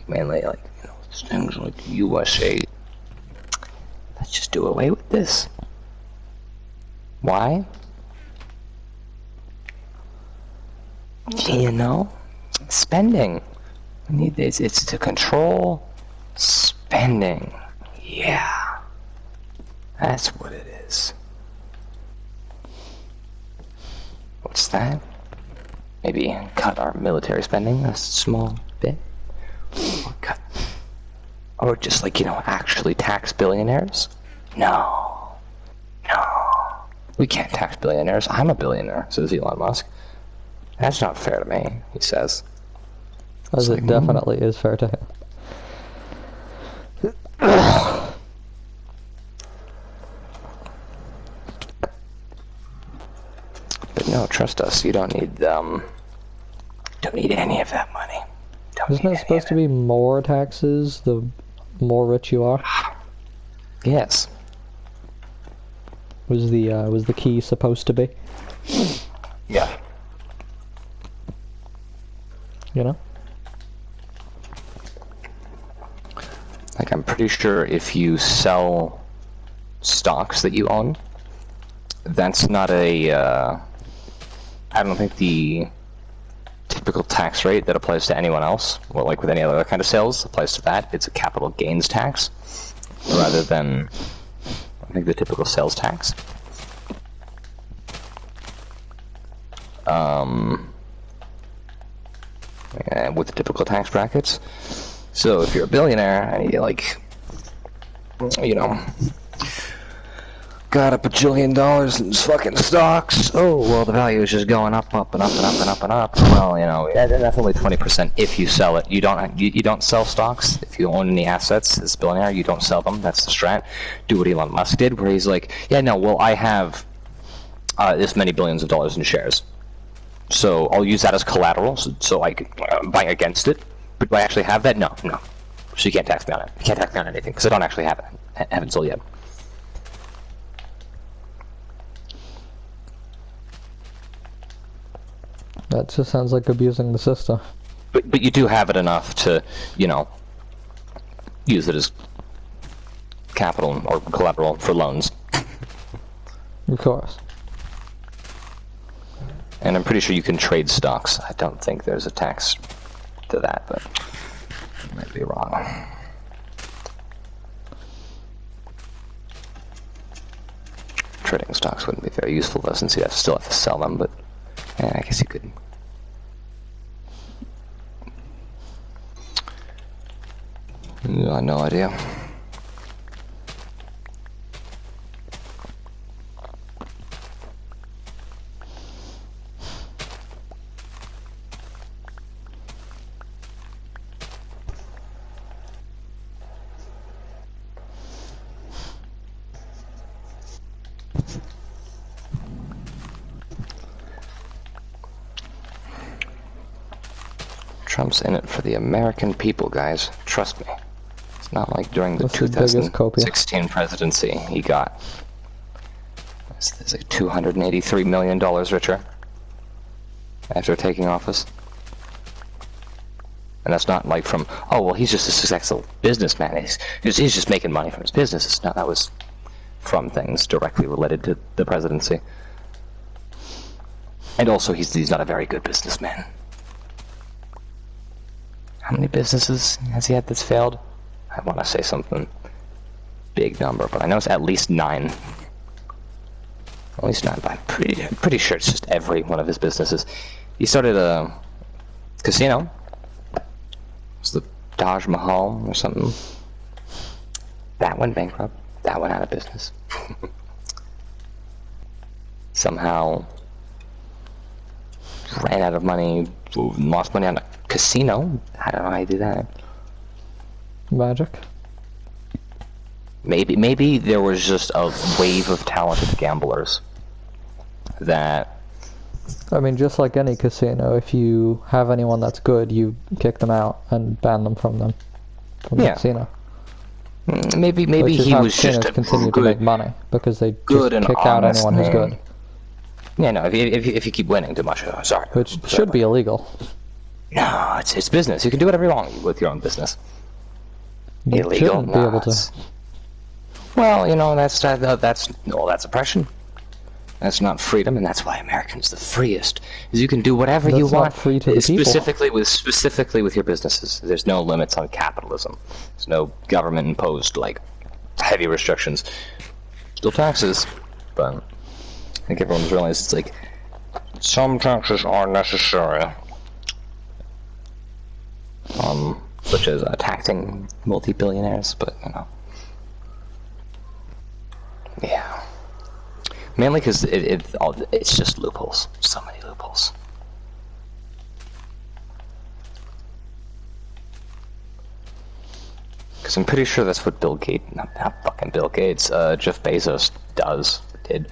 mainly like, you know, things like USA. Let's just do away with this. Why? You know, spending. We need this. It's to control spending. Yeah, that's what it is. What's that? Maybe cut our military spending a small bit, or cut, or just like, you know, actually tax billionaires. No, we can't tax billionaires. I'm a billionaire, says Elon Musk. That's not fair to me, he says. As it definitely is fair to him. But no, trust us, you don't need any of that money. Isn't it supposed to be more taxes the more rich you are? Yes. Was the key supposed to be? Yeah. You know? Like, I'm pretty sure if you sell stocks that you own, that's not a, I don't think the typical tax rate that applies to anyone else, well, like with any other kind of sales, applies to that. It's a capital gains tax, rather than, I think, the typical sales tax. With the typical tax brackets. So if you're a billionaire and you, like, you know, got $1 bajillion in fucking stocks, oh, well, the value is just going up and up and up and up and up. Well, you know, that's only 20% if you sell it. You don't sell stocks. If you own any assets as a billionaire, you don't sell them. That's the strat. Do what Elon Musk did, where he's like, yeah, no, well, I have this many billions of dollars in shares. So I'll use that as collateral, so I can buy against it. But do I actually have that? No. So you can't tax me on it. You can't tax me on anything, because I don't actually have it. I haven't sold yet. That just sounds like abusing the system. But you do have it enough to, you know, use it as capital or collateral for loans. Of course. And I'm pretty sure you can trade stocks. I don't think there's a tax to that, but I might be wrong. Trading stocks wouldn't be very useful though, since you'd still have to sell them, but yeah, I guess you could. No idea. Trump's in it for the American people, guys. Trust me. It's not like during the 2016 presidency he got. There's like $283 million richer after taking office. And that's not like from, oh, well, he's just a successful businessman. He's just making money from his businesses. No, that was from things directly related to the presidency. And also, he's not a very good businessman. How many businesses has he had that's failed? I want to say something big number, but I know it's at least 9. At least 9, but I'm pretty sure it's just every one of his businesses. He started a casino. It's the Taj Mahal or something. That went bankrupt. That went out of business. Somehow ran out of money, lost money on a casino. I don't know how you do that. Magic. Maybe there was just a wave of talented gamblers that... I mean, just like any casino, if you have anyone that's good, you kick them out and ban them from the casino. Maybe he was just a continue good, to make money because they good just and kick out anyone who's good. Yeah, no, if you keep winning too much, sorry. Which should be illegal. No, it's business. You can do whatever you want with your own business. You Illegal? shouldn't be able to. Well, you know, that's oppression. That's not freedom, and that's why Americans the freest. Is you can do whatever you That's not want, free to the people. specifically with your businesses. There's no limits on capitalism. There's no government imposed like heavy restrictions. Still taxes, but I think everyone's realized it's like some taxes are necessary. Such as taxing multi-billionaires, but you know, yeah. Mainly because it's just loopholes. So many loopholes. Because I'm pretty sure that's what not fucking Bill Gates, Jeff Bezos did.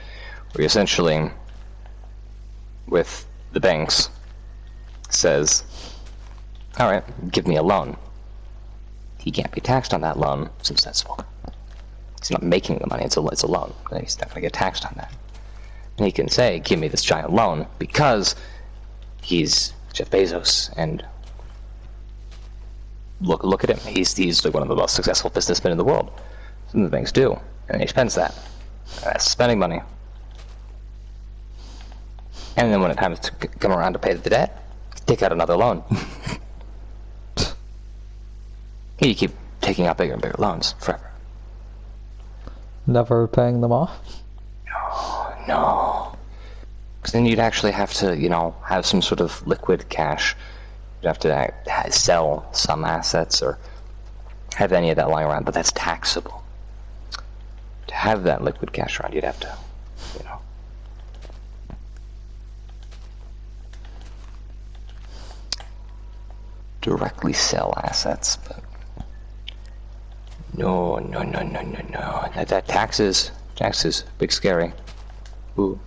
Where he essentially, with the banks, says, alright, give me a loan. He can't be taxed on that loan since that's he's not making the money, it's a loan. And he's not going to get taxed on that. And he can say, give me this giant loan, because he's Jeff Bezos, and look at him. He's like one of the most successful businessmen in the world. Some of the banks do, and he spends that. And that's spending money. And then when it comes to come around to pay the debt, take out another loan. You keep taking out bigger and bigger loans forever. Never paying them off? No. Because then you'd actually have to, you know, have some sort of liquid cash. You'd have to sell some assets or have any of that lying around, but that's taxable. To have that liquid cash around, you'd have to, you know. Directly sell assets, but no. That taxes, big scary. Ooh.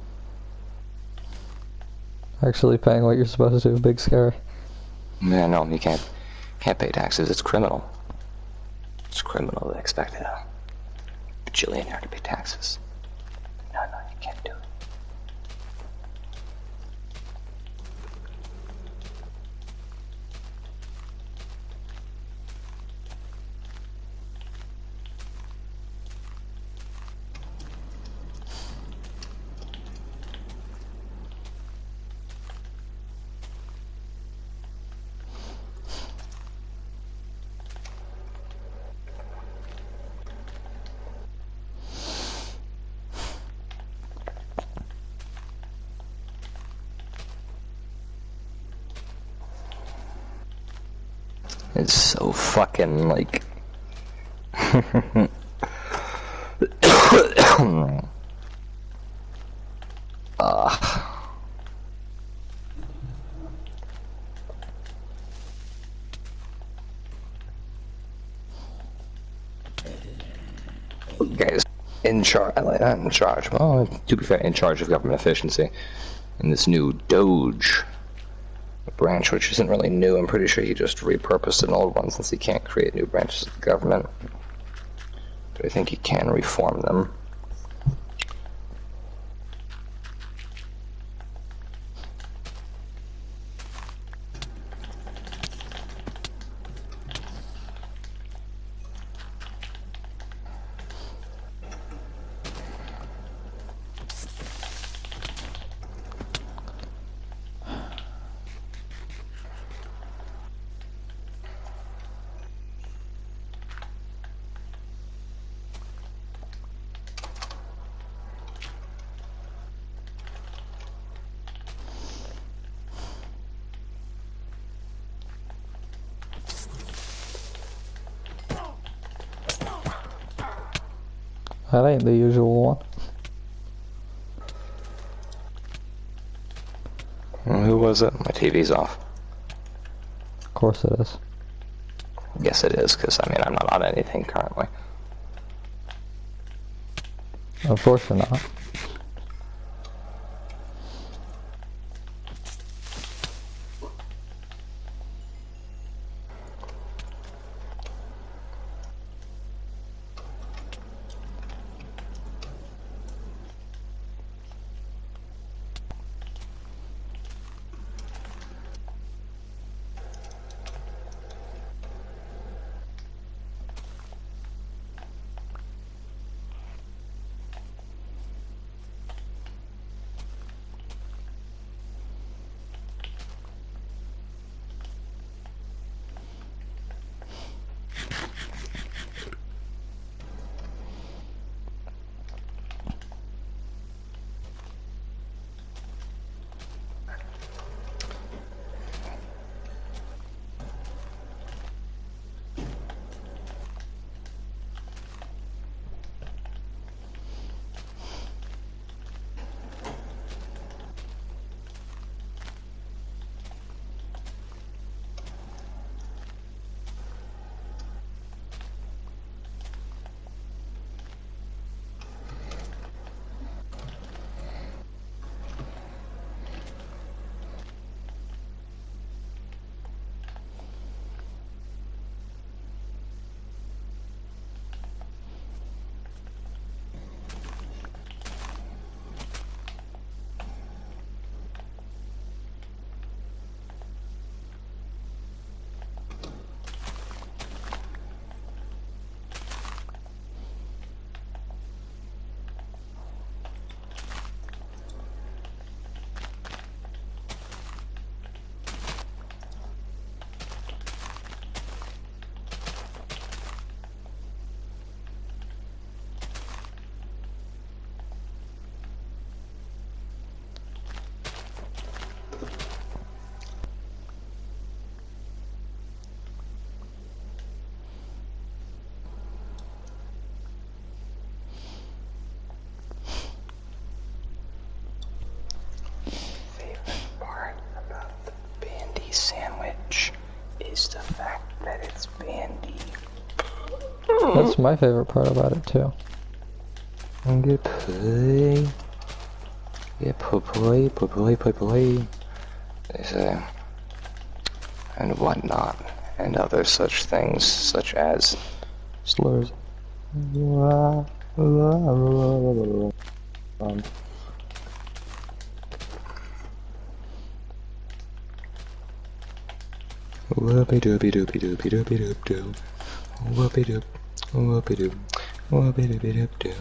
Actually paying what you're supposed to, big scary. Yeah, no, you can't pay taxes. It's criminal. It's criminal to expect a bajillionaire to pay taxes. No, you can't do it. It's so fucking like guys in charge, not in charge, well, to be fair, in charge of government efficiency in this new Doge branch, which isn't really new. I'm pretty sure he just repurposed an old one since he can't create new branches of the government. But I think he can reform them. That ain't the usual one. Who was it? My TV's off. Of course it is. Yes, it is, because I mean, I'm not on anything currently. Of course you're not. That's my favorite part about it too. Get play. Yeah, play. They say. And whatnot. And other such things, such as slurs. Whoopie doopie doopie doopie doopie doop doo. Whoopie doop. Whoopie doop. Whoopie doopie doop doo.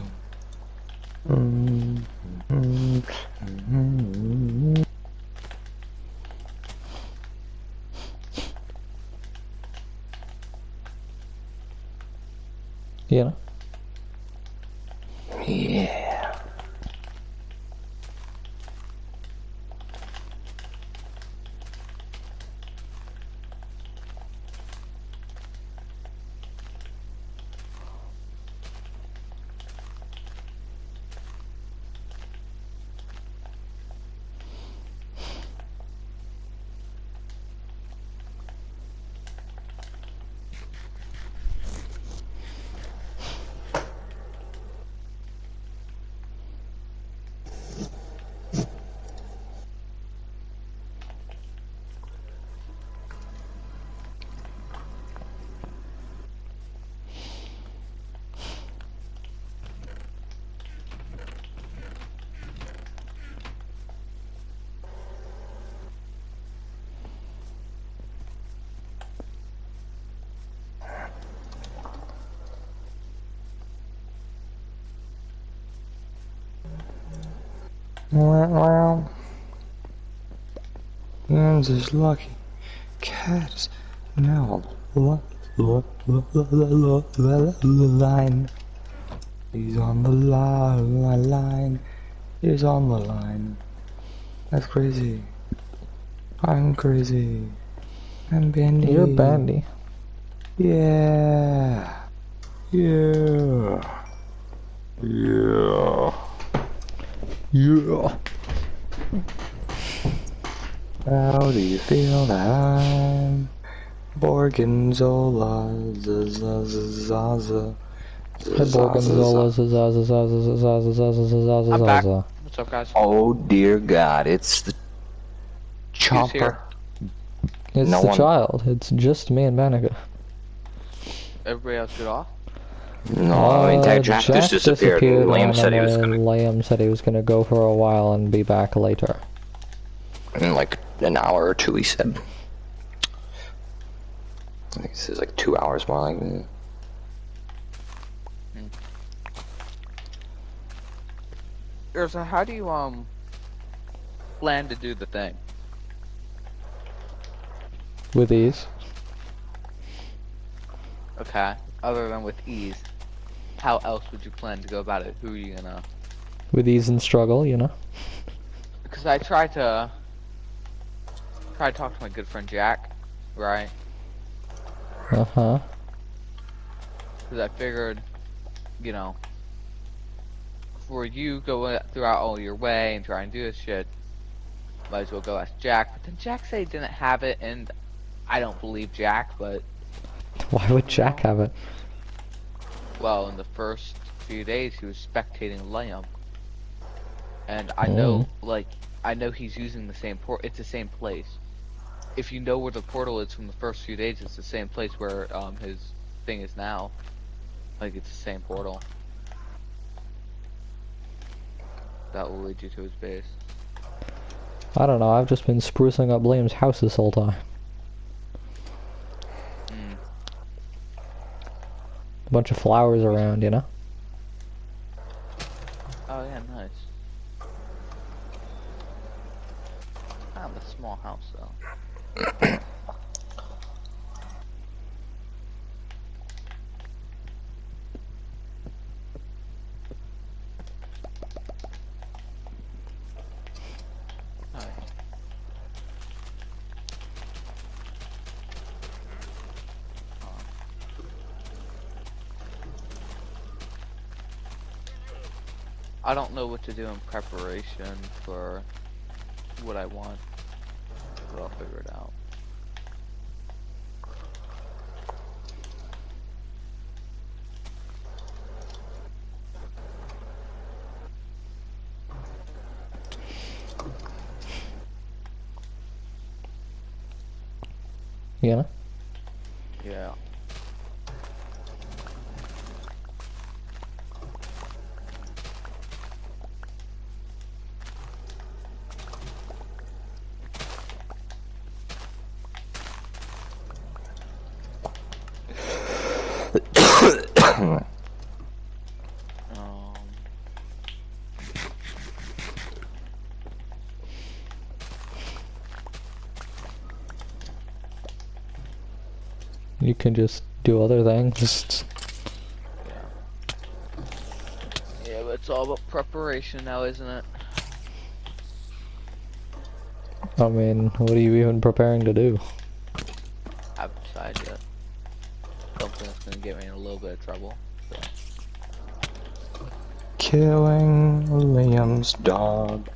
You know? Yeah. Well, this lucky cat is now line. He's on the line. He's on the line. That's crazy. I'm crazy. I'm Bandy. You're Bandy. Yeah. Yeah. Yeah. Yeah. How do you feel that I'm Borgonzola? Zazazaza. Hey, Borgonzola, I'm back. zazazazazazazazazazazazazaza. What's up, guys? Oh dear God! It's the chopper. It's No the one- child. It's just me and Banica. Everybody else get off? No, I mean Jack just disappeared. Liam said he was randomly. gonna. Liam said he was gonna go for a while and be back later. In like an hour or two, he said. I think this is like 2 hours more like that. So how do you plan to do the thing? With ease. Okay. Other than with ease, how else would you plan to go about it? Who are you gonna? With ease and struggle, you know? Because I tried to talk to my good friend Jack, right? Uh-huh. Because I figured, you know, before you go throughout all your way and try and do this shit, might as well go ask Jack. But then Jack said he didn't have it, and I don't believe Jack, but... Why would Jack have it? Well, in the first few days, he was spectating Liam. And I know, like, I know he's using the same port. It's the same place. If you know where the portal is from the first few days, it's the same place where his thing is now. Like, it's the same portal. That will lead you to his base. I don't know, I've just been sprucing up Liam's house this whole time. A bunch of flowers around, you know? Oh yeah, nice. I have a small house though. Nice. I don't know what to do in preparation for what I want, but I'll figure it out. you know? Yeah. Um, You can just do other things. yeah. Yeah, but it's all about preparation now, isn't it? I mean, what are you even preparing to do? I haven't decided yet. Something that's gonna get me in a little bit of trouble. So. Killing Liam's dog.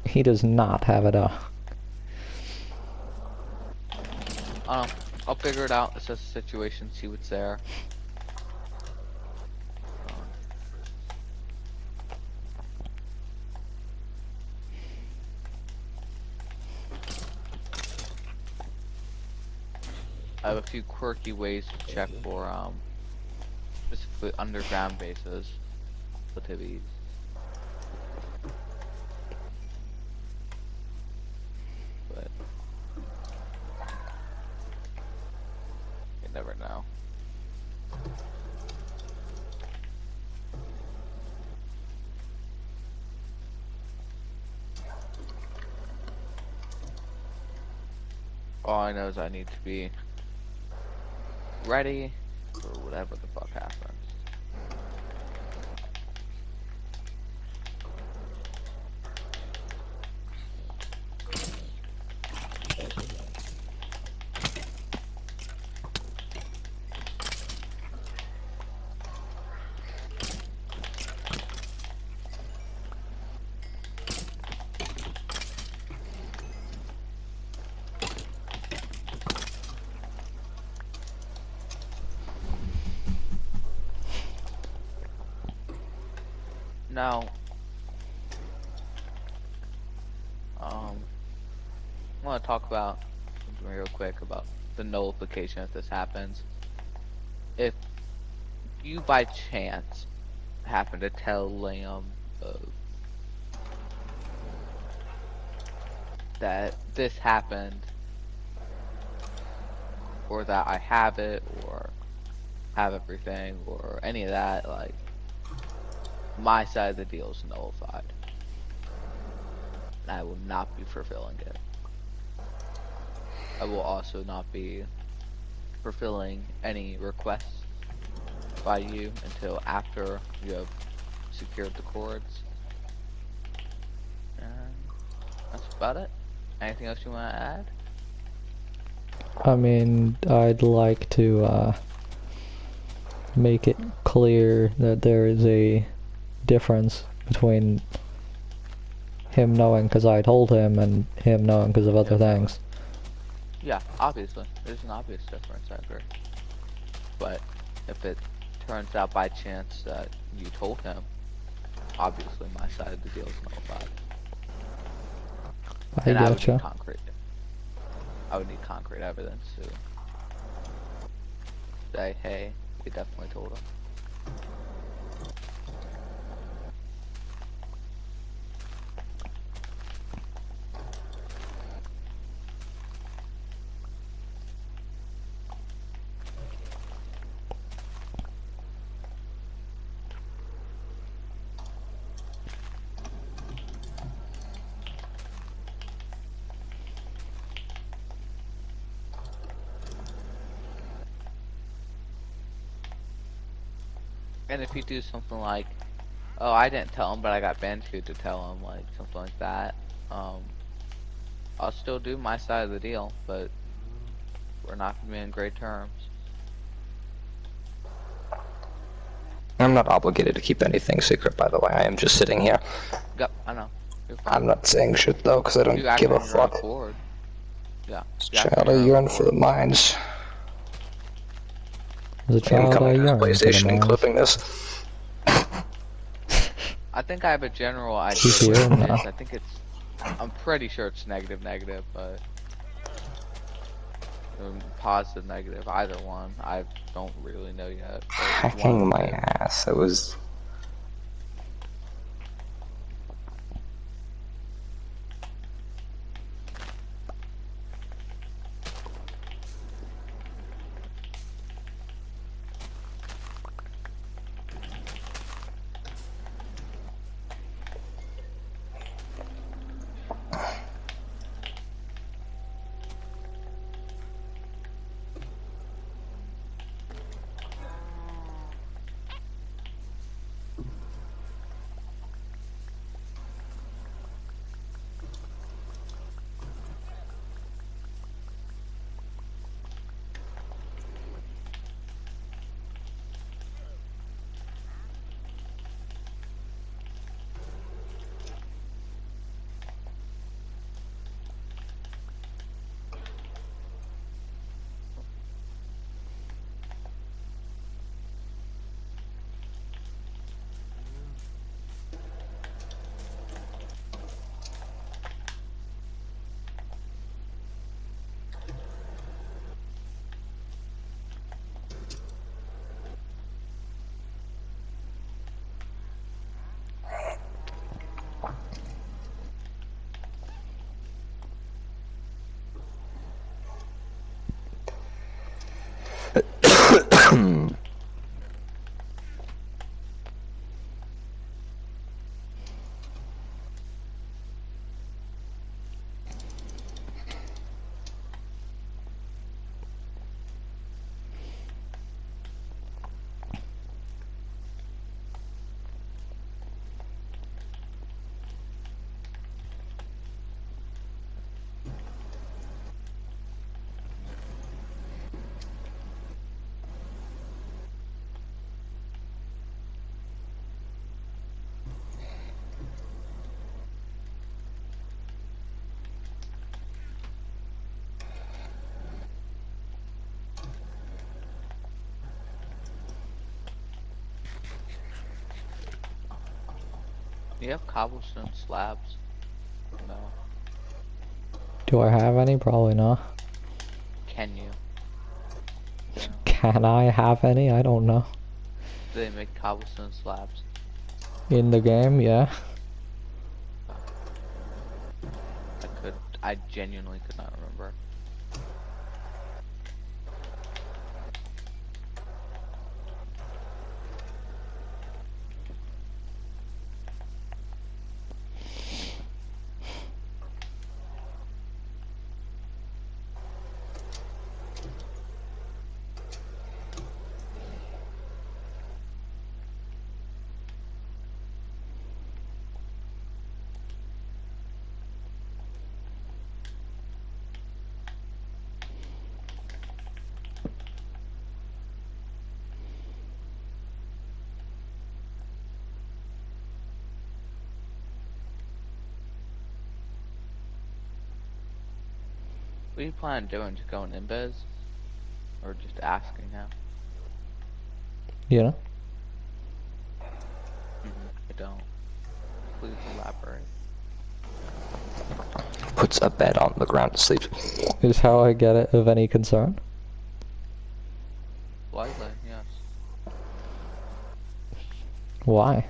He does not have it up. I don't know. I'll figure it out. Assess the situation, see what's there. I have a few quirky ways to check for specifically underground bases with heavies. But you never know. All I know is I need to be ready for whatever the fuck happens. Now, I want to talk about something real quick about the nullification if this happens. If you by chance happen to tell Liam that this happened, or that I have it, or have everything, or any of that, like, my side of the deal is nullified. And I will not be fulfilling it. I will also not be fulfilling any requests by you until after you have secured the cords. And that's about it. Anything else you want to add? I mean, I'd like to make it clear that there is a difference between him knowing because I told him and him knowing because of other things. Yeah, obviously. There's an obvious difference, I agree. But if it turns out by chance that you told him, obviously my side of the deal is nullified. I And I would gotcha. need concrete. I would need concrete evidence to say, hey, we definitely told him. And if you do something like, oh, I didn't tell him, but I got Bandicoot to tell him, like, something like that, I'll still do my side of the deal, but we're not going to be in great terms. I'm not obligated to keep anything secret, by the way. I am just sitting here. Yep, I know. You're fine. I'm not saying shit, though, because I don't You act give a on your own fuck. accord. Yeah. Child, I yearn for the mines. As a I am child, I coming to yearned for the PlayStation and mines. clipping this. I think I have a general idea He's what here it now. is. I think it's, I'm pretty sure it's negative, but Positive, negative, either one. I don't really know yet. but Hacking one my of the two. ass. It was. You have cobblestone slabs? No. Do I have any? Probably not. Can you? No. Can I have any? I don't know. Do they make cobblestone slabs? In the game, yeah. I genuinely could not remember. What do you plan on doing? Just going in biz? Or just asking now? You know? I don't. Please elaborate. Puts a bed on the ground to sleep. Is how I get it of any concern? Slightly, yes. Why?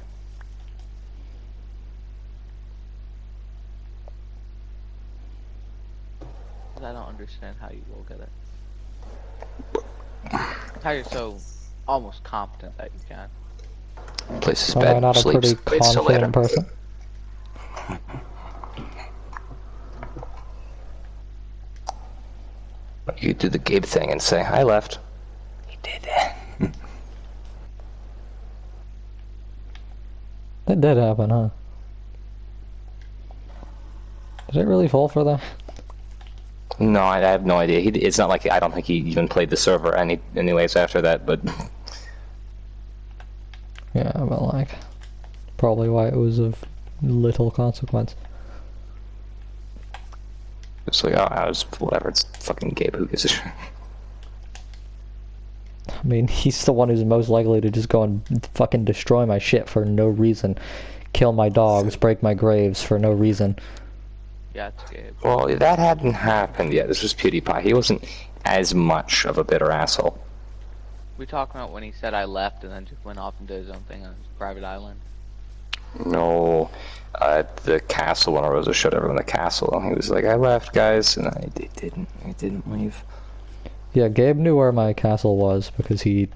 I don't understand how you will get it. How you're so almost competent that you can. Places Am I bed, not a sleeps, pretty waits till later. confident person? You do the Gabe thing and say, I left. He did that. That did happen, huh? Did it really fall for that? No, I have no idea. It's not like I don't think he even played the server anyways after that, but Yeah, but like, probably why it was of little consequence. it's like, oh, I was whatever. It's fucking Gabe. Who gives a shit? I mean, he's the one who's most likely to just go and fucking destroy my shit for no reason. Kill my dogs, break my graves for no reason. Yeah, it's Gabe. Well, that hadn't happened yet. This was PewDiePie. He wasn't as much of a bitter asshole. We talking about when he said I left and then just went off and did his own thing on his private island? No, the castle, when Rosa showed everyone the castle, he was like, I left, guys, and I didn't leave. Yeah, Gabe knew where my castle was because he...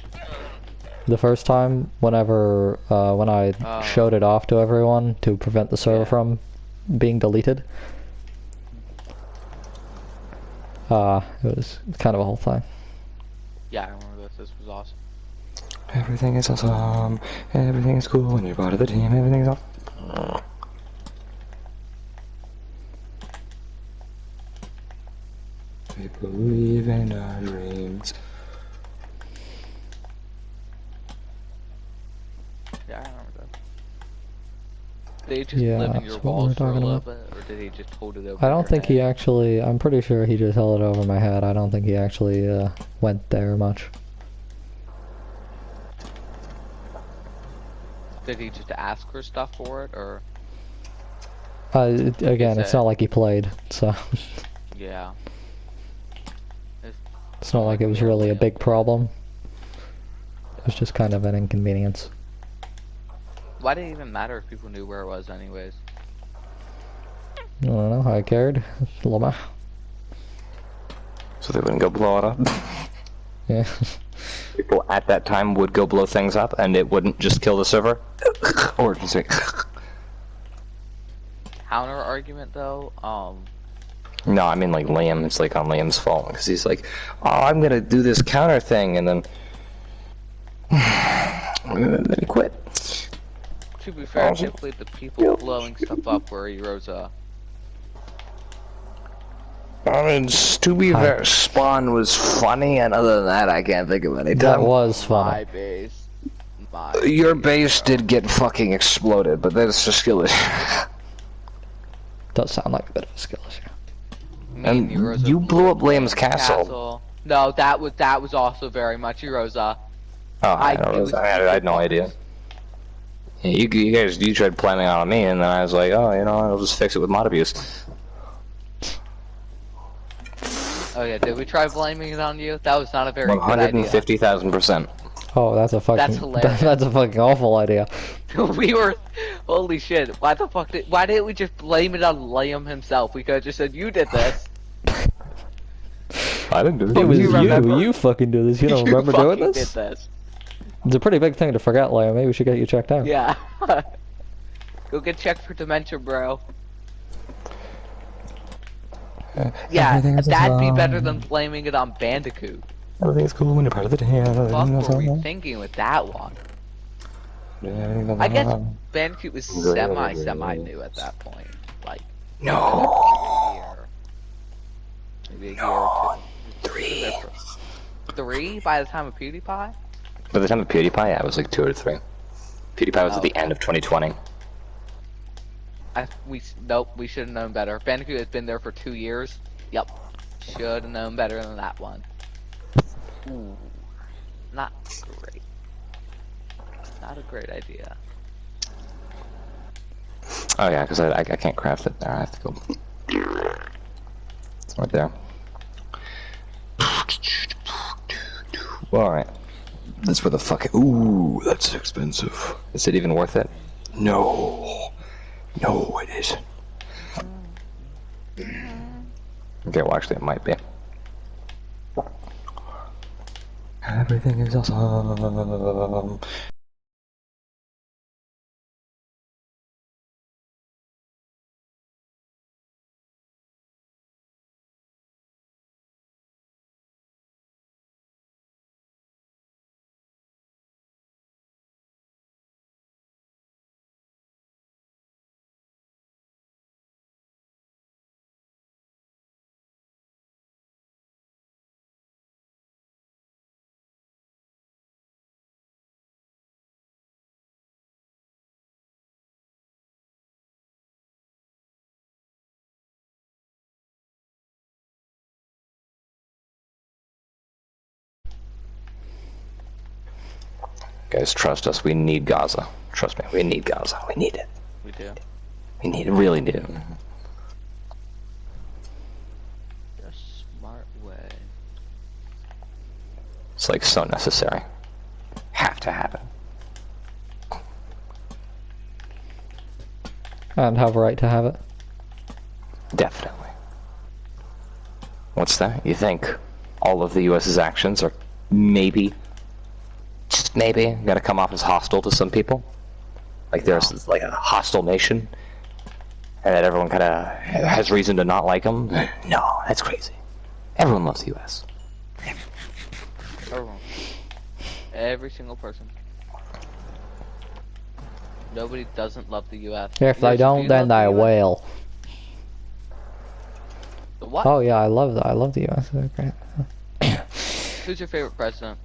The first time, whenever, when I showed it off to everyone to prevent the server from being deleted, it was kind of a whole thing. Yeah, I remember this. This was awesome. Everything is awesome. Everything is cool when you're part of the team. Everything's awesome. We believe in our dreams. Yeah, I remember that. Did he just Yeah, live in your that's what walls we're for a talking little about. bit, or did he just hold it over I don't your think head? he actually... I'm pretty sure he just held it over my head. I don't think he actually went there much. Did he just ask for stuff for it, or? Again, it's not like he played, so... Yeah. It's not like it was really a big problem. It was just kind of an inconvenience. Why did it even matter if people knew where it was anyways? I don't know, I cared. Lama. So they wouldn't go blow it up. Yeah. People at that time would go blow things up, and it wouldn't just kill the server. Or just like... Counter argument though, No, I mean like Liam. It's like on Liam's fault because he's like, "Oh, I'm gonna do this counter thing," and then he quit. to be fair, typically the people blowing stuff up were Erosa. I mean, to be fair, Spawn was funny, and other than that, I can't think of any That time. was My funny. base. Your base did get fucking exploded, but that's just skill issue. Does sound like a bit of a skill issue. Me And Erosa you blew up Liam's castle. No, that was also very much Erosa. Oh, I had no idea. Yeah, you guys, you tried planning on me, and then I was like, oh, you know, I'll just fix it with mod abuse. Oh yeah, did we try blaming it on you? That was not a very good idea. 150,000%. Oh, that's a fucking... That's hilarious. That's a fucking awful idea. We were, holy shit! Why didn't we just blame it on Liam himself? We could have just said you did this. I didn't do It was you remember? you fucking do this. You don't You remember doing fucking this? Did this. It's a pretty big thing to forget, Liam. Maybe we should get you checked out. Yeah. Go get checked for dementia, bro. Yeah, that'd be better than blaming it on Bandicoot. Everything's cool when you're part of the team. Fuck were we thinking with that one? I guess Bandicoot was semi new at that point. Like, No. maybe a year or two. 3. 3 by the time of PewDiePie? By the time of PewDiePie, yeah, it was like 2 or 3. PewDiePie was at the end of 2020. Nope, we should have known better. Bandicoot has been there for 2 years. Yep. Should have known better than that one. Ooh. Not great. Not a great idea. Oh yeah, because I can't craft it there. I have to go. It's right there. Alright. That's where the fuck. Ooh, that's expensive. Is it even worth it? No. No, it isn't. Okay, well, actually, it might be. Everything is awesome. Guys, trust us. We need Gaza. Trust me, we need Gaza. We need it. We do. We need it. Really do. The smart way. It's like so necessary. Have to have it. And have a right to have it. Definitely. What's that? You think all of the U.S.'s actions are maybe, just maybe, gonna come off as hostile to some people? Like there's like a hostile nation, and that everyone kind of has reason to not like them? No, that's crazy. Everyone loves the U.S. Everyone. Every single person. Nobody doesn't love the U.S. If they don't, then they will. The what? Oh yeah, I love that. I love the US. They're great. Who's your favorite president?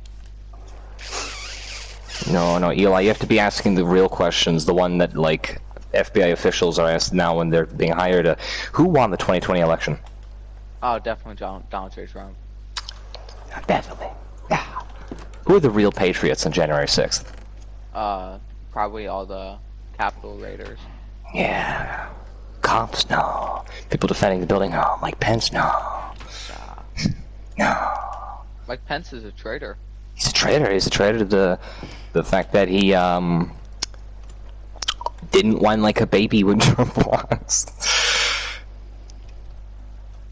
No, Eli, you have to be asking the real questions, the one that, like, FBI officials are asked now when they're being hired. Who won the 2020 election? Oh, definitely Donald J. Trump. Definitely. Yeah. Who are the real patriots on January 6th? Probably all the Capitol raiders. Yeah. Cops? No. People defending the building? No. Mike Pence? No. No. Mike Pence is a traitor. He's a traitor. He's a traitor to the fact that he, didn't whine like a baby when Trump lost.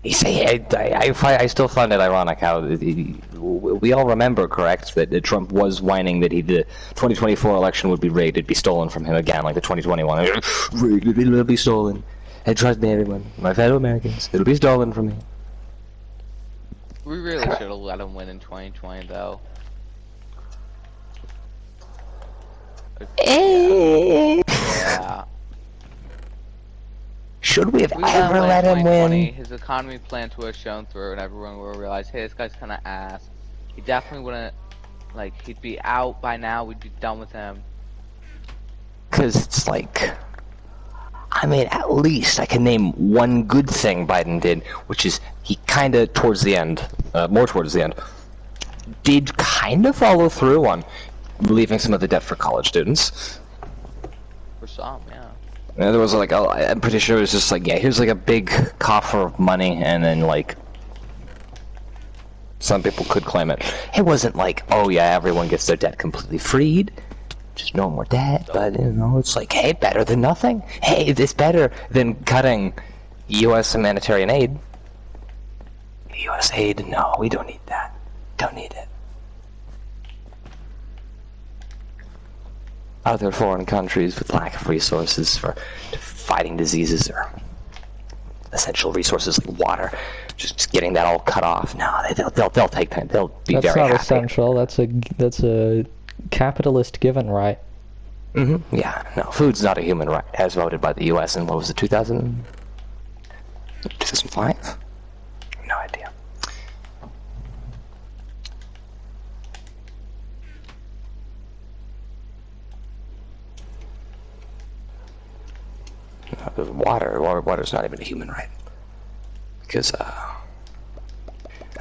I still find it ironic how we all remember, correct, that Trump was whining that the 2024 election would be rigged, it'd be stolen from him again, like the 2021. Rigged, it'll be stolen. And trust me, everyone, my fellow Americans, it'll be stolen from me. We really should have let him win in 2020, though. Yeah. Should we have We ever let him win? His economy plan to have shown through, and everyone will realize, hey, this guy's kind of ass. He definitely wouldn't, like, he'd be out by now. We'd be done with him. Because it's like, I mean, at least I can name one good thing Biden did, which is he kind of, towards the end, more towards the end, did kind of follow through on relieving some of the debt for college students. For some, yeah. And there was like, I'm pretty sure it was just like, yeah, here's like a big coffer of money, and then like, some people could claim it. It wasn't like, oh yeah, everyone gets their debt completely freed, just no more debt, but you know, it's like, hey, better than nothing. Hey, it's better than cutting U.S. humanitarian aid. U.S. aid, no, we don't need that. Don't need it. Other foreign countries with lack of resources for fighting diseases or essential resources like water, just getting that all cut off. No, they'll take time. They'll be That's very not happy. essential. That's a capitalist given right. Mm-hmm. Yeah, no, food's not a human right, as voted by the U.S. in, what was it, 2005? No idea. No, water's not even a human right. Because, I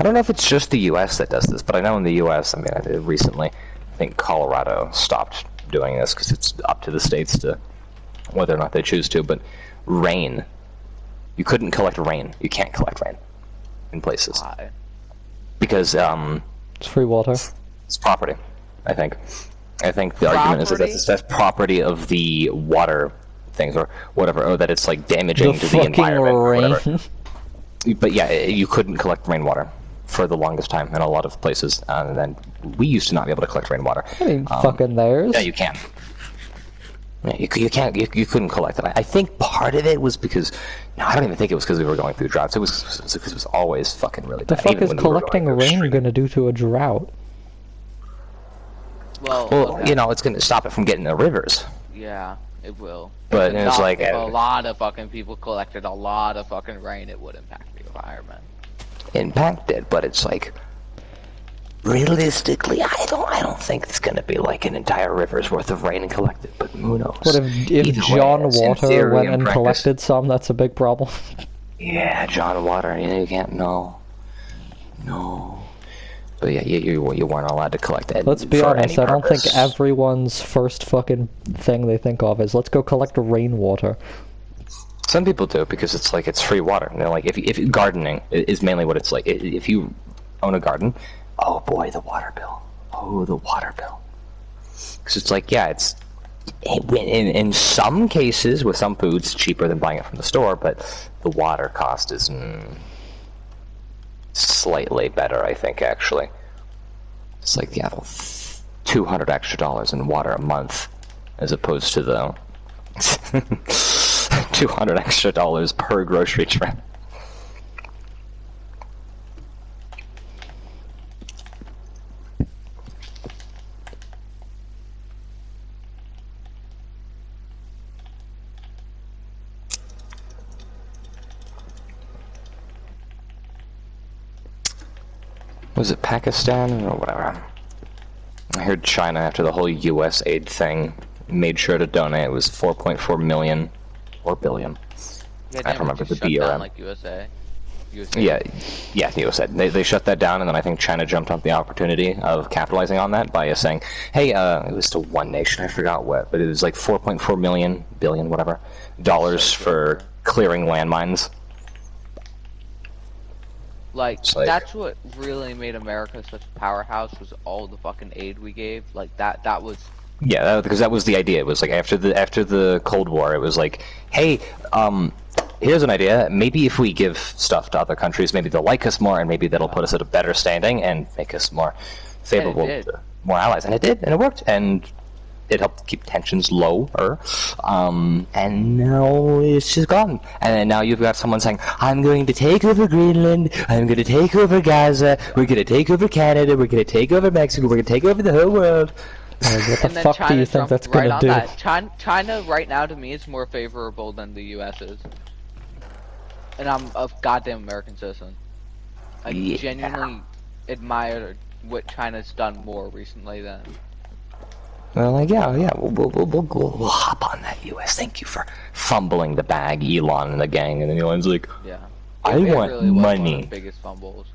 don't know if it's just the U.S. that does this, but I know in the U.S., I mean, recently, I think Colorado stopped doing this because it's up to the states to whether or not they choose to, but rain. You couldn't collect rain. You can't collect rain in places. Why? Because, It's free water. it's property, I think. I think the argument is that that's property of the water things or whatever, or that it's like damaging to the environment or whatever. But yeah, you couldn't collect rainwater for the longest time in a lot of places, and then we used to not be able to collect rainwater. I mean, fucking theirs. Yeah, you can. Yeah, you couldn't collect it. I think part of it was because, no, I don't even think it was because we were going through droughts. It was because it was always fucking really bad. The fuck even is when we were collecting going through rain extreme- gonna do to a drought? Well, Well, you know, it's gonna stop it from getting the rivers. yeah, it will. But it's like if a lot of fucking people collected a lot of fucking rain, it would impact the environment. impacted, but it's like realistically, I don't think it's gonna be like an entire river's worth of rain collected, but who knows? What if Either way, John it's in Water theory went and and practice. collected some? That's a big problem. Yeah, John Water. You can't. No. But yeah, you weren't allowed to collect it. Let's be for honest, any I don't think purpose. everyone's first fucking thing they think of is, let's go collect rainwater. Some people do because it's free water. You know, like if gardening is mainly what it's like. If you own a garden oh boy, the water bill. Oh, the water bill. Because it's like, yeah, it's in some cases with some foods cheaper than buying it from the store, but the water cost is slightly better, I think, actually. It's like, yeah, $200 extra in water a month, as opposed to the $200 extra per grocery trip. Was it Pakistan or whatever? I heard China, after the whole U.S. aid thing, made sure to donate. It was 4.4 million or billion. Yeah, I don't remember the shut down, BRM. like USA. Yeah, USA. They shut that down, and then I think China jumped on the opportunity of capitalizing on that by saying, "Hey, it was to one nation. I forgot what, but it was like 4.4 billion, whatever, dollars for clearing landmines." Like, Like, that's what really made America such a powerhouse, was all the fucking aid we gave. Like, that was... yeah, because that was the idea. It was like after the Cold War, it was like, hey, here's an idea. Maybe if we give stuff to other countries, maybe they'll like us more, and maybe that'll put us at a better standing and make us more favorable to more allies. And it did, and it worked, and it helped keep tensions lower. And now it's just gone. And then now you've got someone saying, I'm going to take over Greenland, I'm going to take over Gaza, we're going to take over Canada, we're going to take over Mexico, we're going to take over the whole world. What the fuck do you think that's gonna do? China right now to me is more favorable than the US is. And I'm a goddamn American citizen. I genuinely admire what China's done more recently than... Well, like, yeah, we'll hop on that, US. Thank you for fumbling the bag, Elon and the gang. And then Elon's like, yeah. I It want really was one of money. the biggest fumbles.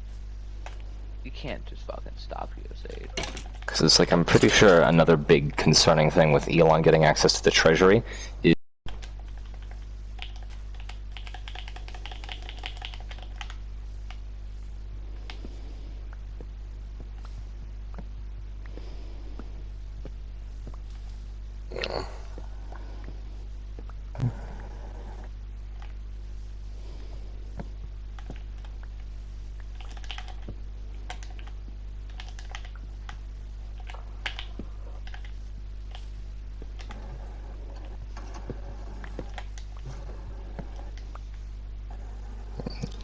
You can't just fucking stop USA. Because it's like, I'm pretty sure another big concerning thing with Elon getting access to the treasury is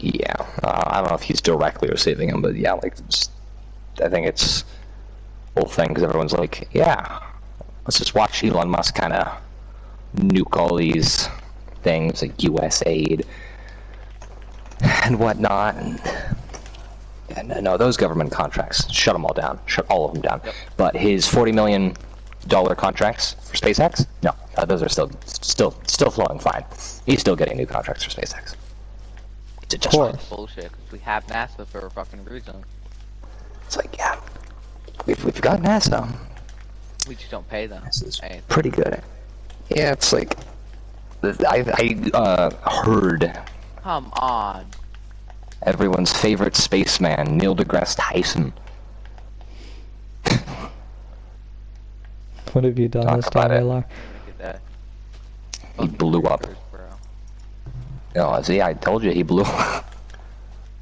yeah, I don't know if he's directly receiving them, but yeah, like, I think it's whole thing because everyone's like, yeah, let's just watch Elon Musk kind of nuke all these things like US aid and whatnot, and no, those government contracts, shut them all down, shut all of them down. Yep. But his $40 million contracts for SpaceX, no, those are still flowing fine. He's still getting new contracts for SpaceX. It's just fine. Bullshit, because we have NASA for a fucking reason. It's like, yeah, we've got NASA. We just don't pay them. This is Hey, pretty good. Yeah, it's like, I heard come on. everyone's favorite spaceman, Neil deGrasse Tyson. What have you done Talk this time, about it. Alar? Look at that. He Fucking blew up. creepers, bro. No, see, I told you he blew up.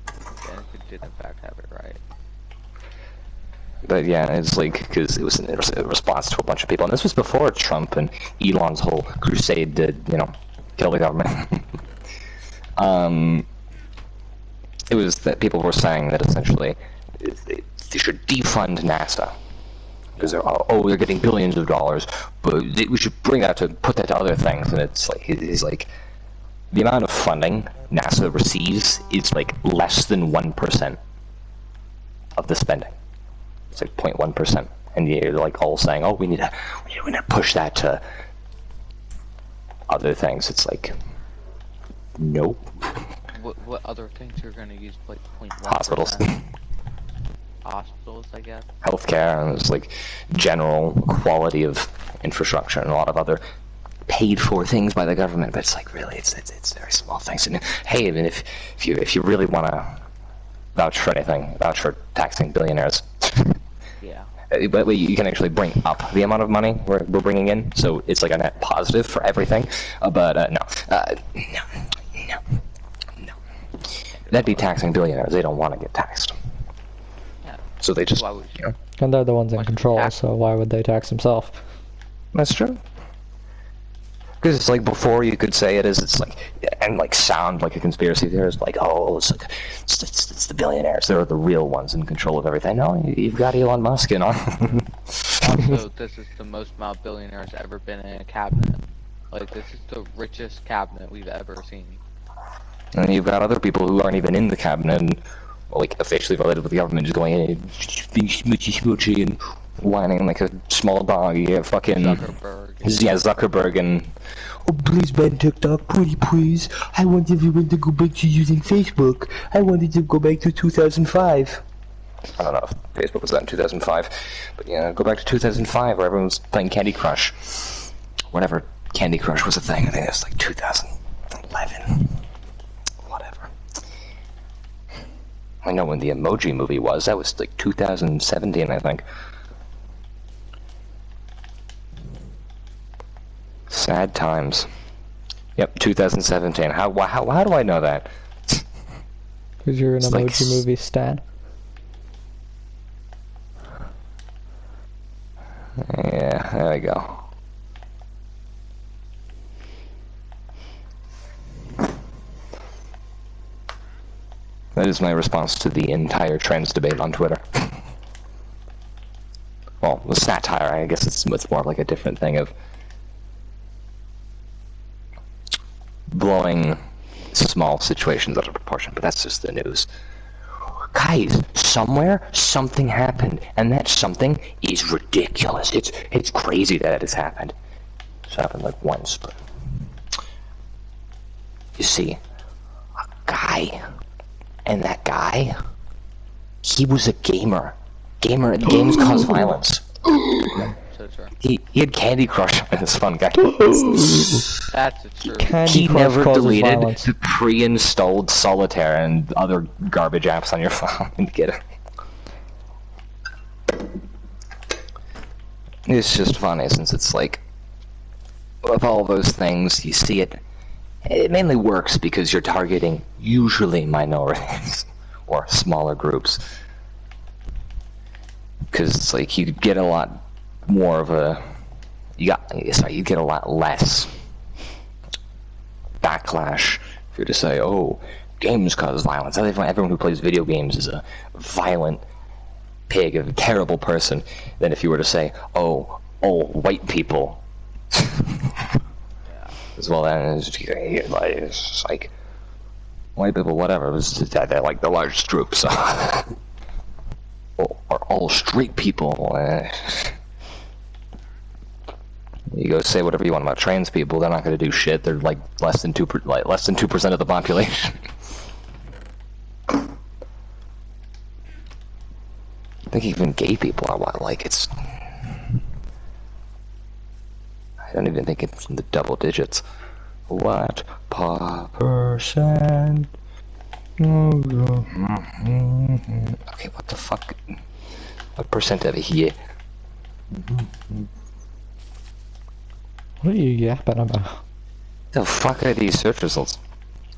Dennis did in fact have it right. But yeah, it's like, because it was in response to a bunch of people. And this was before Trump and Elon's whole crusade to, kill the government. It was that people were saying that essentially they should defund NASA. Because they're getting billions of dollars, but we should put that to other things. And it's like, he's like, the amount of funding NASA receives is like less than 1% of the spending. It's like 0.1%, and you're like all saying, "Oh, we need to push that to other things." It's like, nope. What other things you're gonna use, like 0.1%? Hospitals, Hospitals, I guess. healthcare, and it's like general quality of infrastructure, and a lot of other paid for things by the government. But it's like, really, it's very small things. And hey, I mean, if you really want to vouch for anything, vouch for taxing billionaires. Yeah. But you can actually bring up the amount of money we're bringing in, so it's like a net positive for everything. No. That'd be taxing billionaires. They don't want to get taxed. Yeah. So they just, Why would you know. And they're the ones in Why should we control, tax so why would they tax themselves? That's true. Because it's like before you could say it as it's like, and like sound like a conspiracy theorist, like, oh, it's like, it's the billionaires. They're the real ones in control of everything. No, you've got Elon Musk, you know. Also, this is the most amount of billionaires ever been in a cabinet. Like, this is the richest cabinet we've ever seen. And you've got other people who aren't even in the cabinet and, like, officially related with the government, just going in, being smoochy and whining like a small dog. Yeah, fucking Zuckerberg. Yeah, Zuckerberg and Oh, please ban TikTok, pretty please. I want everyone to go back to using Facebook. I wanted to go back to 2005. I don't know if Facebook was that in 2005, but yeah, go back to 2005 where everyone was playing Candy Crush. Whenever Candy Crush was a thing, I think it was like 2011. Whatever. I know when the Emoji Movie was, that was like 2017, I think. Sad times. Yep, 2017. How do I know that? Because you're an It's like Emoji Movie stan. Yeah, there we go. That is my response to the entire trans debate on Twitter. Well, the satire, I guess it's more like a different thing of blowing small situations out of proportion, but that's just the news. Guys, somewhere something happened, and that something is ridiculous. It's crazy that it has happened. It's happened like once, but you see, a guy, and that guy, he was a gamer. Games cause violence. So true. He had Candy Crush on his phone, guy. That's a true. Candy He Crush never causes deleted violence. the pre-installed Solitaire and other garbage apps on your phone. Get it? It's just funny since it's like, with all those things, you see it. It mainly works because you're targeting usually minorities or smaller groups. Because it's like you get a lot more of a, you get a lot less backlash if you're to say, oh, games cause violence. Everyone who plays video games is a violent pig, a terrible person, than if you were to say, oh, white people. As well, then it's just like white people, whatever. They're like the largest group, so. Or all straight people. You go say whatever you want about trans people, they're not going to do shit. They're like less than 2% of the population. I think even gay people are like it's. I don't even think it's in the double digits. What percent? Okay, what the fuck? What percent of it here? What are you yapping about? The fuck are these search results?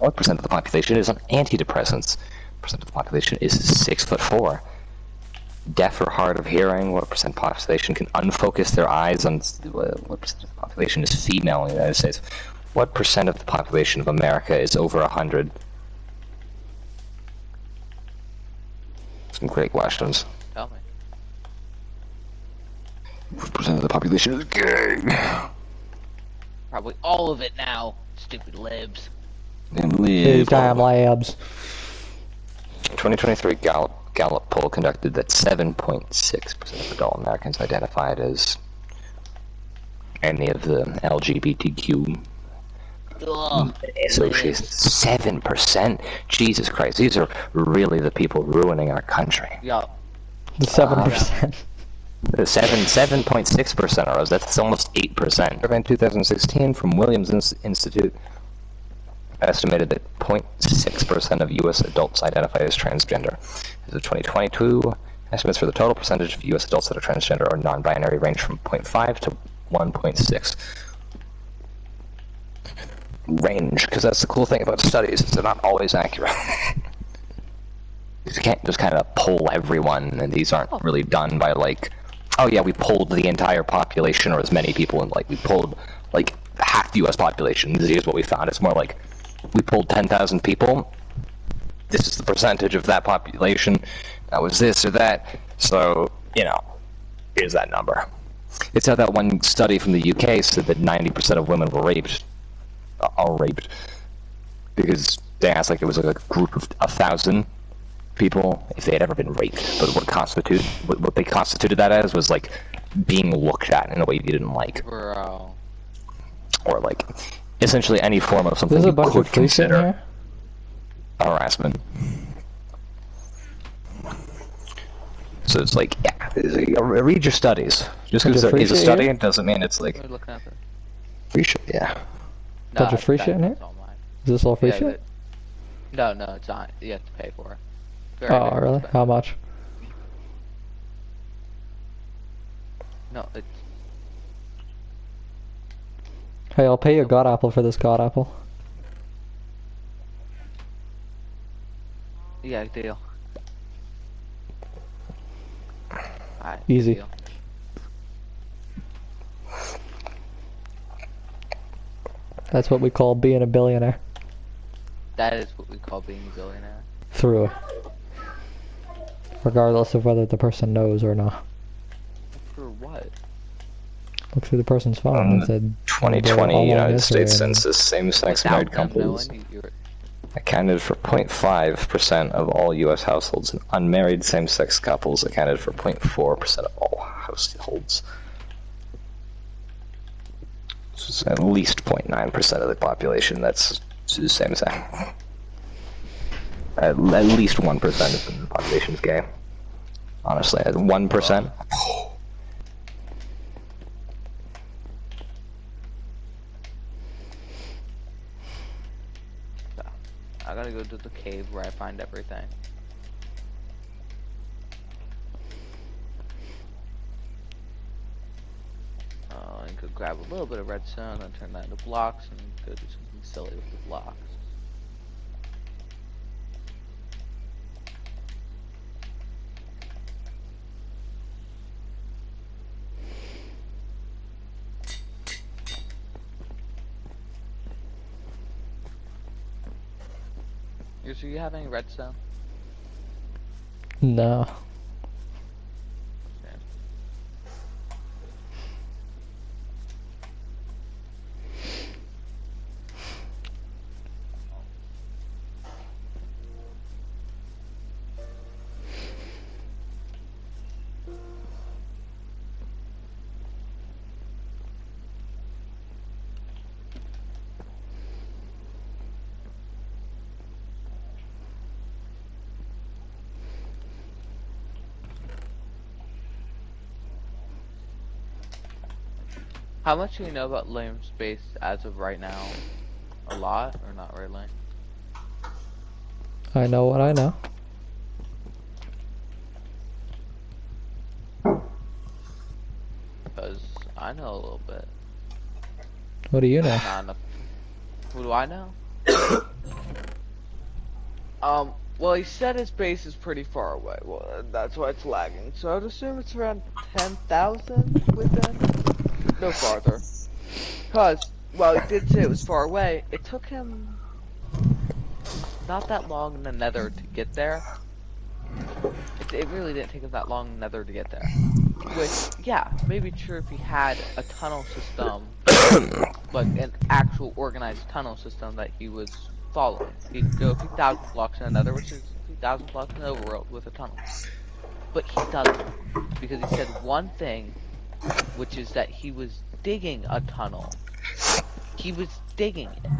What percent of the population is on antidepressants? Percent of the population is 6'4". Deaf or hard of hearing? What percent of the population can unfocus their eyes on? What percent of the population is female in the United States? What percent of the population of America is over 100? Some great questions. Tell me. What percent of the population is gay? Probably all of it now. Stupid libs. These damn labs. 2023 Gallup poll conducted that 7.6% of adult Americans identified as any of the LGBTQ associations. 7%? Jesus Christ, these are really the people ruining our country. Yeah. The 7%. The 7.6% of us, that's almost 8%. In 2016 from Williams Institute, estimated that 0.6% of U.S. adults identify as transgender. As of 2022, estimates for the total percentage of U.S. adults that are transgender or non-binary range from 0.5 to 1.6. Range, because that's the cool thing about studies, is they're not always accurate. You can't just kind of poll everyone, and these aren't really done by like, oh yeah, we polled the entire population or as many people, and like we polled like half the U.S. population. Here's what we found. It's more like we polled 10,000 people. This is the percentage of that population. That was this or that. So here's that number. It's how that one study from the UK said that 90% of women were raped. Are raped because they asked like it was like a group of 1,000 people if they had ever been raped, but what they constituted that as was like being looked at in a way you didn't like, Bro. or like essentially any form of something There's a you bunch could of free shit in consider here. harassment. So it's like, read your studies. Just because there is a study doesn't mean it's like We're looking at this. free shit. Yeah. Bunch of free shit in here? That's all mine. Is this all free Yeah, shit? No, it's not. You have to pay for it. Very, Oh, very really? expensive. How much? No, it's Hey, I'll pay you a god apple for this god apple. yeah, deal. Alright, Easy. deal. That's what we call being a billionaire. That is what we call being a billionaire. Through. Regardless of whether the person knows or not. For what? Look through the person's phone. It said 2020 United online States history and- Census same-sex married couples You're, accounted for 0.5% of all U.S. households, and unmarried same-sex couples accounted for 0.4% of all households. So it's at least 0.9% of the population that's the same sex. At least 1% of the population is gay. Honestly, at 1%. I gotta go to the cave where I find everything. I could grab a little bit of redstone and turn that into blocks and go do something silly with the blocks. So you have any redstone? No. How much do you know about Liam Space as of right now? A lot, or not really? I know what I know. Because I know a little bit. What do you know? Not enough. What do I know? Well, he said his base is pretty far away. Well, that's why it's lagging. So I would assume it's around 10,000 within. No farther. Cause, well, he did say it was far away. It took him not that long in the nether to get there. It really didn't take him that long in the nether to get there. Which, yeah, maybe true if he had a tunnel system, like an actual organized tunnel system that he was following. He'd go a few thousand blocks in the nether, which is a few thousand blocks in the overworld with a tunnel. But he doesn't, because he said one thing, which is that he was digging a tunnel. He was digging it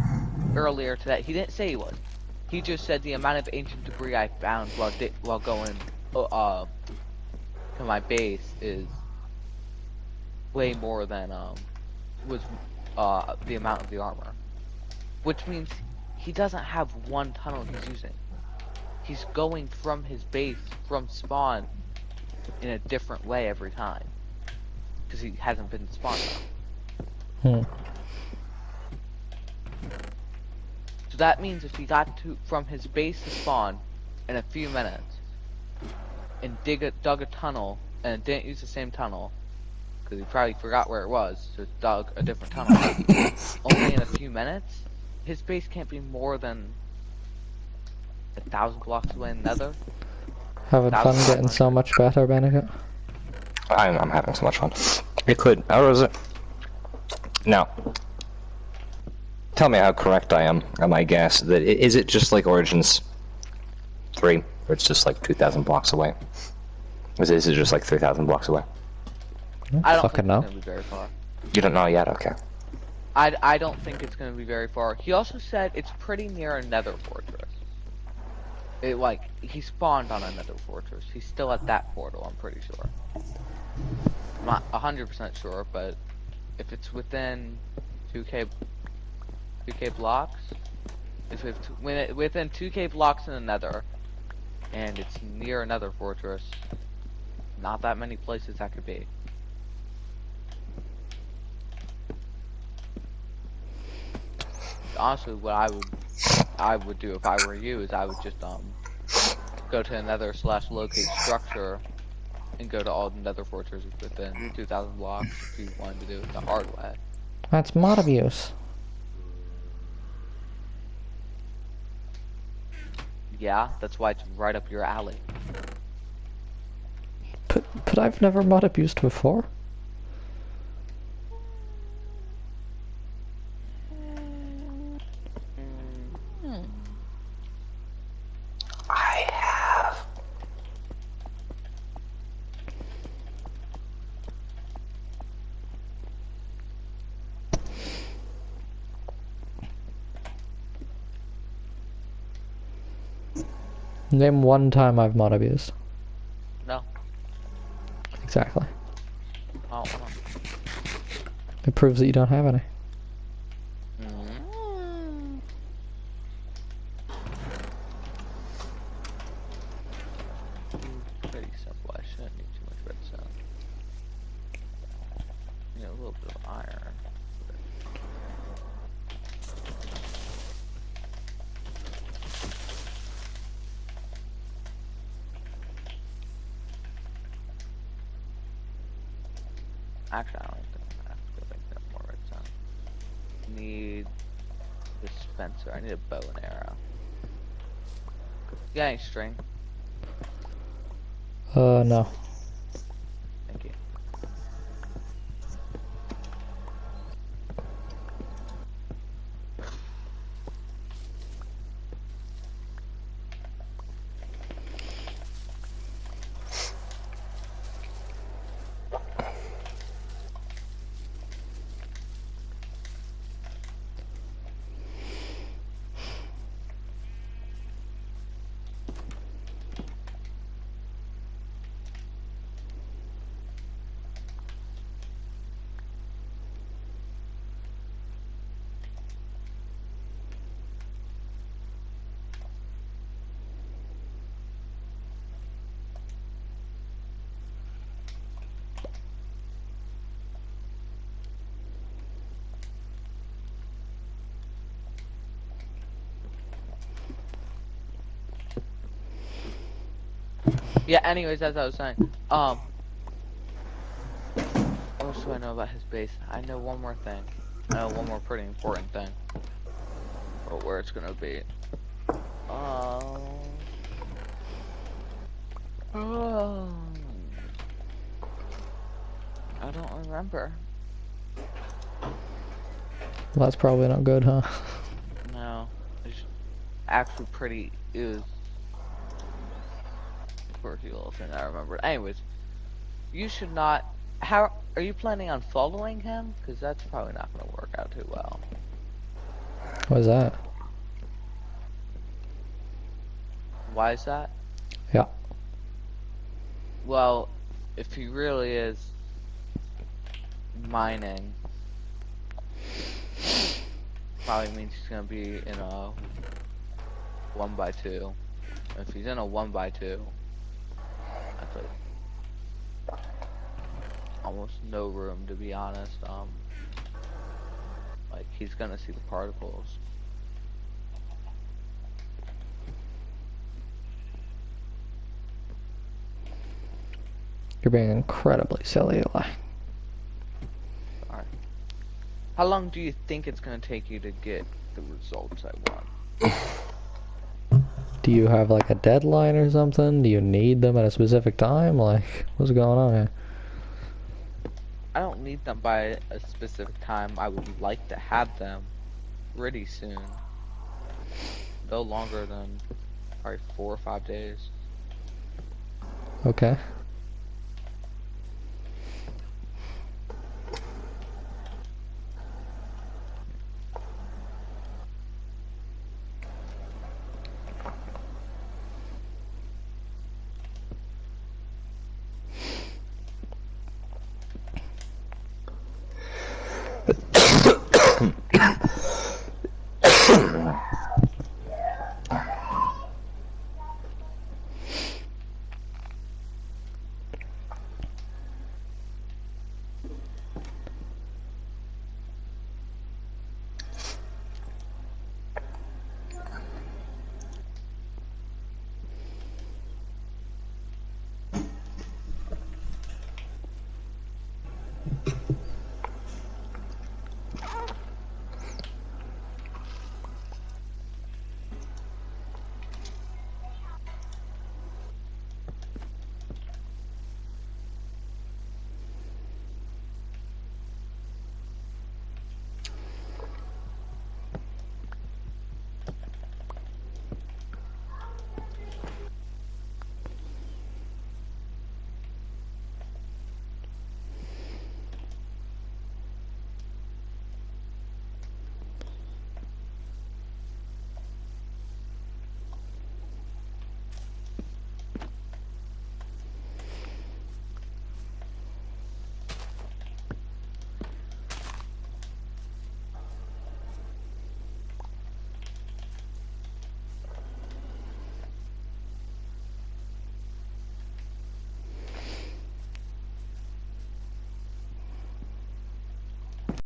earlier today. He didn't say he was. He just said the amount of ancient debris I found while going to my base is way more than was the amount of the armor, which means he doesn't have one tunnel he's using. He's going from his base, from spawn, in a different way every time. Because he hasn't been spawned enough. So that means if he got from his base to spawn in a few minutes, and dug a tunnel, and didn't use the same tunnel, because he probably forgot where it was, so dug a different tunnel, only in a few minutes, his base can't be more than 1,000 blocks away in Nether. Having fun getting so much better, Benedict? I'm having so much fun. It could. How is it? Now, tell me how correct I am on my guess. That is it just like Origins 3, where it's just like 2,000 blocks away? Is it just like 3,000 blocks away? I don't fucking think know. it's gonna be very far. You don't know yet? Okay. I don't think it's gonna be very far. He also said it's pretty near a Nether fortress. He spawned on a Nether fortress. He's still at that portal, I'm pretty sure. I'm not 100% sure, but if it's within 2k blocks, within 2k blocks in the Nether, and it's near a Nether fortress, not that many places that could be. Honestly, what I would do if I were you is I would just go to another / locate structure and go to all the Nether fortresses within 2,000 blocks if you wanted to do it the hard way. That's mod abuse. Yeah, that's why it's right up your alley. But I've never mod abused before. I have. Name one time I've mod abused. No. Exactly. Oh, no. It proves that you don't have any. Pretty simple. I shouldn't need too much redstone. A little bit of iron. Actually, I don't think I'm gonna have to go make that more redstone. Need dispenser. I need a bow and arrow. You got any string? No. Thank you. Yeah, anyways, as I was saying, what else do I know about his base? I know one more thing. I know one more pretty important thing. Or where it's gonna be. I don't remember. Well, that's probably not good, huh? No. It's actually pretty, it was quirky little thing I remembered. Anyways, you should not, how, are you planning on following him? Because that's probably not going to work out too well. What is that? Why is that? Yeah. Well, if he really is mining, probably means he's gonna be in a 1x2. If he's in a 1x2, that's like almost no room, to be honest. Like he's gonna see the particles. You're being incredibly silly, Eli. Alright. How long do you think it's gonna take you to get the results I want? Do you have like a deadline or something? Do you need them at a specific time? Like, what's going on here? I don't need them by a specific time. I would like to have them pretty soon. No longer than probably 4 or 5 days. Okay.